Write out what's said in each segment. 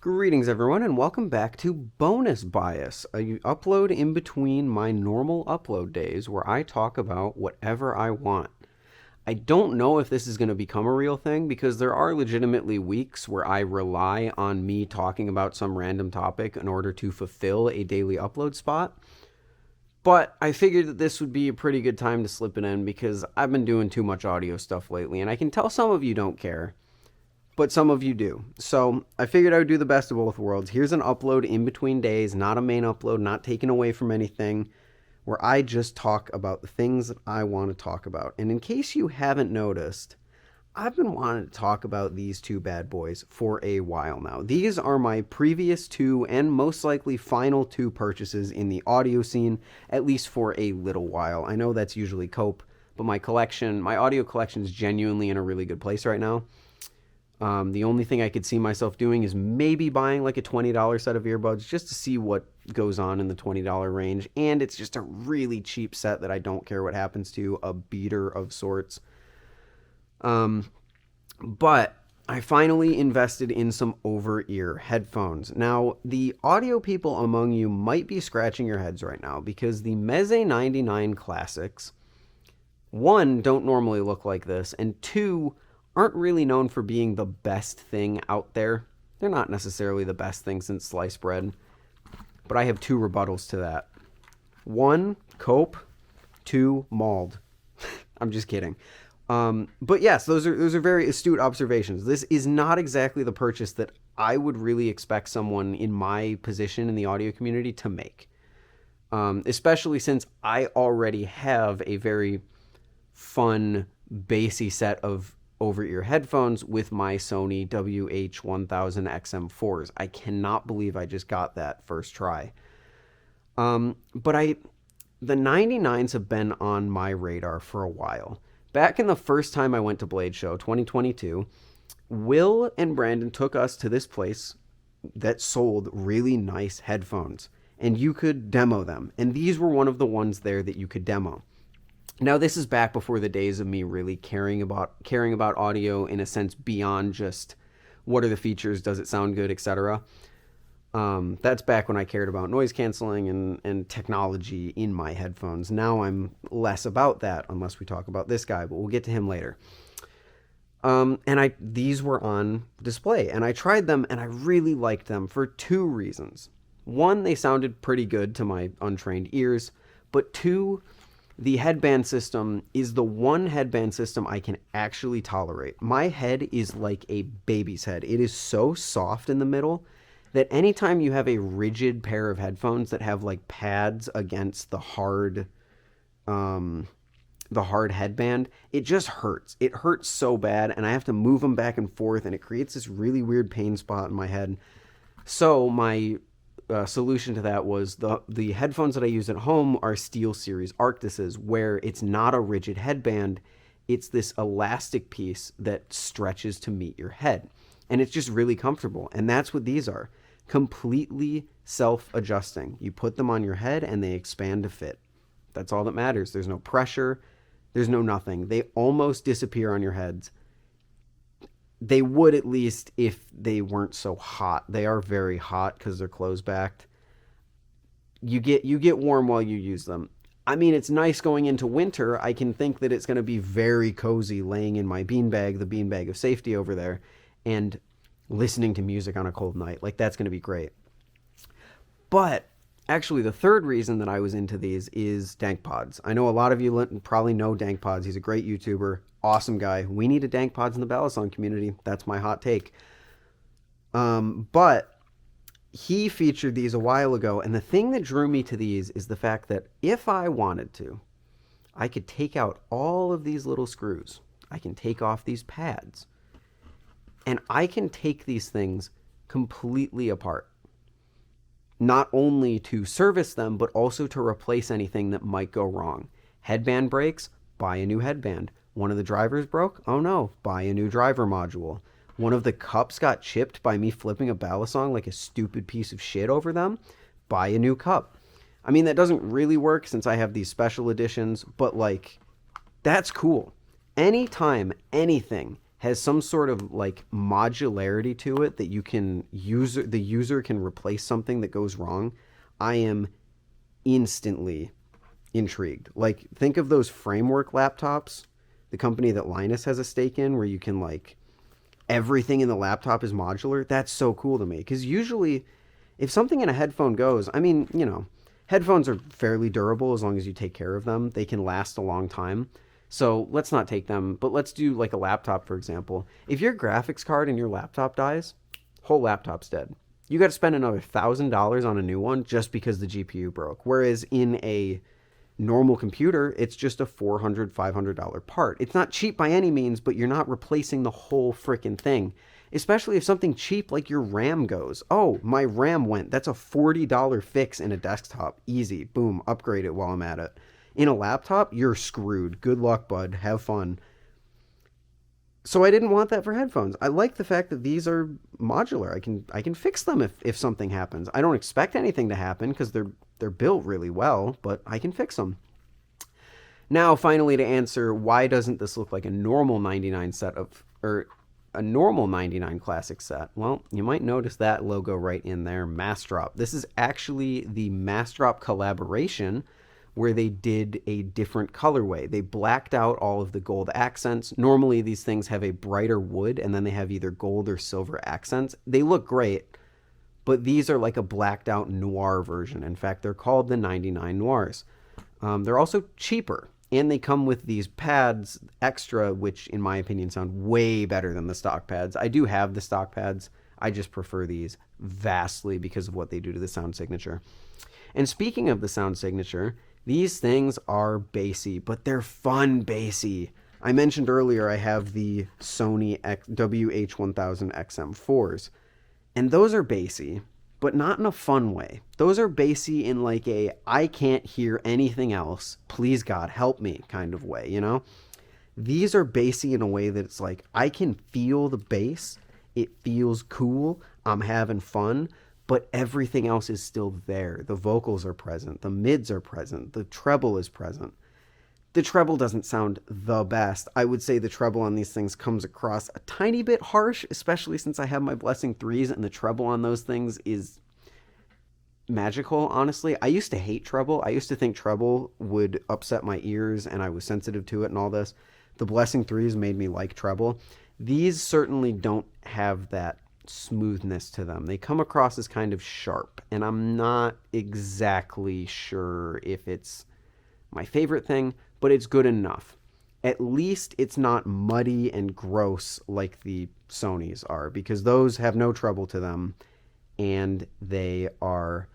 Greetings, everyone, and welcome back to Bonus Bias, a upload in between my normal upload days where I talk about whatever I want. I don't know if this is going to become a real thing because there are legitimately weeks where I rely on me talking about some random topic in order to fulfill a daily upload spot. But I figured that this would be a pretty good time to slip it in because I've been doing too much audio stuff lately, and I can tell some of you don't care, but some of you do. So I figured I would do the best of both worlds. Here's an upload in between days, not a main upload, not taken away from anything, where I just talk about the things that I want to talk about. And in case you haven't noticed, I've been wanting to talk about these two bad boys for a while now. These are my previous two and most likely final two purchases in the audio scene, at least for a little while. I know that's usually cope, but my audio collection is genuinely in a really good place right now. The only thing I could see myself doing is maybe buying like a $20 set of earbuds just to see what goes on in the $20 range. And it's just a really cheap set that I don't care what happens to, a beater of sorts. But I finally invested in some over-ear headphones. Now, the audio people among you might be scratching your heads right now because the Meze 99 Classics, one, don't normally look like this, and two, aren't really known for being the best thing out there. They're not necessarily the best thing since sliced bread, but I have two rebuttals to that. One, cope. Two, mauled. I'm just kidding. But yes, those are very astute observations. This is not exactly the purchase that I would really expect someone in my position in the audio community to make. Especially since I already have a very fun, bassy set of over-ear headphones with my Sony WH-1000 XM4s. I cannot believe I just got that first try. The 99s have been on my radar for a while. Back in the first time I went to Blade Show, 2022, Will and Brandon took us to this place that sold really nice headphones, and you could demo them. And these were one of the ones there that you could demo. Now, this is back before the days of me really caring about audio in a sense beyond just what are the features, does it sound good, etc. That's back when I cared about noise canceling and technology in my headphones. Now I'm less about that unless we talk about this guy, but we'll get to him later. These were on display, and I tried them, and I really liked them for two reasons. One, they sounded pretty good to my untrained ears, but two, the headband system is the one headband system I can actually tolerate. My head is like a baby's head. It is so soft in the middle that anytime you have a rigid pair of headphones that have like pads against the hard headband, it just hurts. It hurts so bad, and I have to move them back and forth, and it creates this really weird pain spot in my head. So my solution to that was the headphones that I use at home are SteelSeries Arctuses, where it's not a rigid headband. It's this elastic piece that stretches to meet your head. And it's just really comfortable. And that's what these are. Completely self-adjusting. You put them on your head and they expand to fit. That's all that matters. There's no pressure. There's no nothing. They almost disappear on your heads. They would at least if they weren't so hot. They are very hot because they're closed-backed. You get warm while you use them. I mean, it's nice going into winter. I can think that it's going to be very cozy laying in my beanbag, the beanbag of safety over there, and listening to music on a cold night. Like, that's going to be great. But actually, the third reason that I was into these is Dank Pods. I know a lot of you probably know Dank Pods. He's a great YouTuber. Awesome guy. We need a Dank Pods in the Balisong community. That's my hot take. But he featured these a while ago, and the thing that drew me to these is the fact that if I wanted to, I could take out all of these little screws. I can take off these pads. And I can take these things completely apart. Not only to service them, but also to replace anything that might go wrong. Headband breaks, buy a new headband. One of the drivers broke? Oh no, buy a new driver module. One of the cups got chipped by me flipping a Balisong like a stupid piece of shit over them? Buy a new cup. I mean, that doesn't really work since I have these special editions, but like, that's cool. Anytime anything has some sort of like modularity to it that the user can replace something that goes wrong, I am instantly intrigued. Like, think of those framework laptops, the company that Linus has a stake in, where you can like everything in the laptop is modular. That's so cool to me, because usually if something in a headphone goes, I mean, headphones are fairly durable as long as you take care of them. They can last a long time. So let's not take them, but let's do like a laptop, for example. If your graphics card in your laptop dies, whole laptop's dead. You got to spend another $1,000 on a new one just because the GPU broke. Whereas in a normal computer, it's just a $400, $500 part. It's not cheap by any means, but you're not replacing the whole freaking thing. Especially if something cheap like your RAM goes. Oh, my RAM went. That's a $40 fix in a desktop. Easy. Boom. Upgrade it while I'm at it. In a laptop, you're screwed. Good luck, bud. Have fun. So I didn't want that for headphones. I like the fact that these are modular. I can fix them if something happens. I don't expect anything to happen because they're built really well, but I can fix them. Now, finally, to answer why doesn't this look like a normal 99 set of, or a normal 99 classic set? Well, you might notice that logo right in there, Massdrop. This is actually the Massdrop collaboration where they did a different colorway. They blacked out all of the gold accents. Normally these things have a brighter wood and then they have either gold or silver accents. They look great, but these are like a blacked out noir version. In fact, they're called the 99 Noirs. They're also cheaper, and they come with these pads extra, which in my opinion sound way better than the stock pads. I do have the stock pads. I just prefer these vastly because of what they do to the sound signature. And speaking of the sound signature, these things are bassy, but they're fun bassy. I mentioned earlier I have the Sony WH-1000 XM4s, and those are bassy, but not in a fun way. Those are bassy in like a I can't hear anything else, please God help me kind of way, These are bassy in a way that it's like I can feel the bass, it feels cool, I'm having fun, but everything else is still there. The vocals are present, the mids are present, the treble is present. The treble doesn't sound the best. I would say the treble on these things comes across a tiny bit harsh, especially since I have my Blessing 3s, and the treble on those things is magical, honestly. I used to hate treble. I used to think treble would upset my ears, and I was sensitive to it and all this. The Blessing 3s made me like treble. These certainly don't have that smoothness to them. They come across as kind of sharp, and I'm not exactly sure if it's my favorite thing, but it's good enough. At least it's not muddy and gross like the Sonys are, because those have no treble to them, and they are,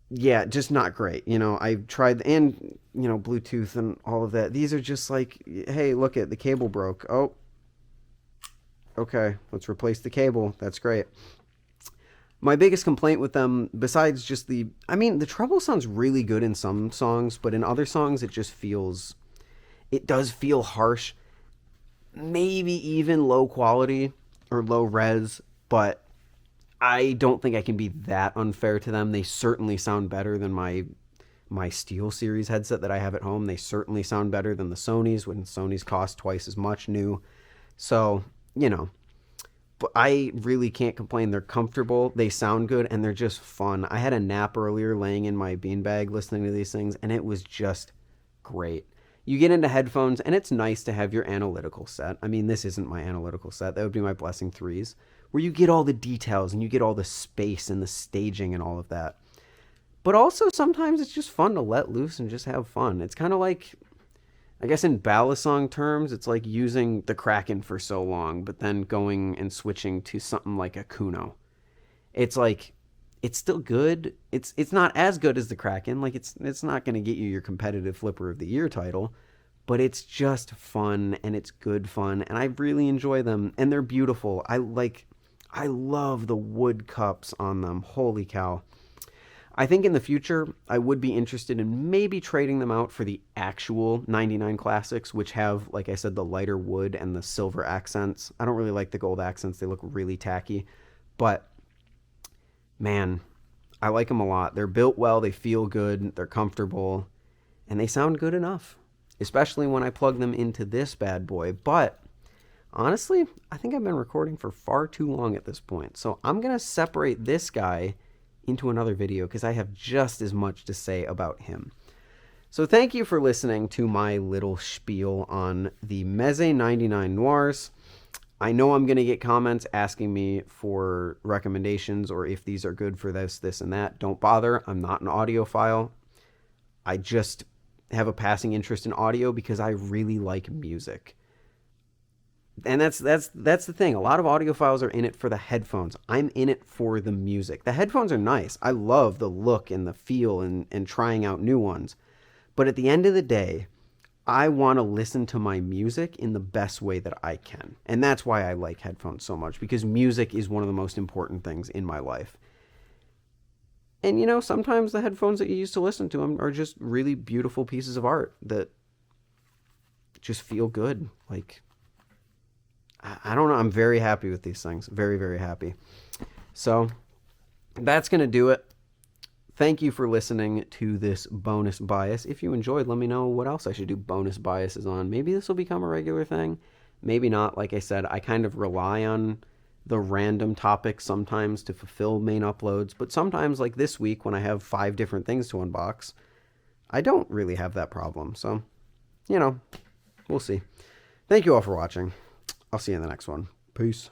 yeah, just not great. I've tried, and, Bluetooth and all of that. These are just like, hey, look the cable broke. Oh, okay, let's replace the cable. That's great. My biggest complaint with them, besides just the treble sounds really good in some songs, but in other songs it does feel harsh, maybe even low quality or low res, but I don't think I can be that unfair to them. They certainly sound better than my Steel Series headset that I have at home. They certainly sound better than the Sonys, when Sonys cost twice as much new. So, but I really can't complain. They're comfortable, they sound good, and they're just fun. I had a nap earlier laying in my beanbag listening to these things, and it was just great. You get into headphones, and it's nice to have your analytical set. I mean, this isn't my analytical set. That would be my Blessing 3s, where you get all the details, and you get all the space and the staging and all of that. But also, sometimes it's just fun to let loose and just have fun. It's kind of like, I guess in ballad song terms, it's like using the Kraken for so long, but then going and switching to something like a Kuno. It's like, it's still good. It's not as good as the Kraken. Like, it's not going to get you your competitive Flipper of the Year title, but it's just fun, and it's good fun, and I really enjoy them, and they're beautiful. I love the wood cups on them. Holy cow. I think in the future, I would be interested in maybe trading them out for the actual 99 Classics, which have, like I said, the lighter wood and the silver accents. I don't really like the gold accents. They look really tacky. But, man, I like them a lot. They're built well. They feel good. They're comfortable. And they sound good enough, especially when I plug them into this bad boy. But Honestly, I think I've been recording for far too long at this point. So I'm going to separate this guy into another video because I have just as much to say about him. So thank you for listening to my little spiel on the Meze 99 Noirs. I know I'm going to get comments asking me for recommendations or if these are good for this, this, and that. Don't bother. I'm not an audiophile. I just have a passing interest in audio because I really like music. And that's the thing. A lot of audiophiles are in it for the headphones. I'm in it for the music. The headphones are nice. I love the look and the feel and trying out new ones. But at the end of the day, I want to listen to my music in the best way that I can. And that's why I like headphones so much, because music is one of the most important things in my life. And, you know, sometimes the headphones that you use to listen to them are just really beautiful pieces of art that just feel good. Like, I don't know. I'm very happy with these things. Very, very happy. So that's going to do it. Thank you for listening to this bonus bias. If you enjoyed, let me know what else I should do bonus biases on. Maybe this will become a regular thing. Maybe not. Like I said, I kind of rely on the random topics sometimes to fulfill main uploads. But sometimes, like this week, when I have 5 different things to unbox, I don't really have that problem. So, you know, we'll see. Thank you all for watching. I'll see you in the next one. Peace.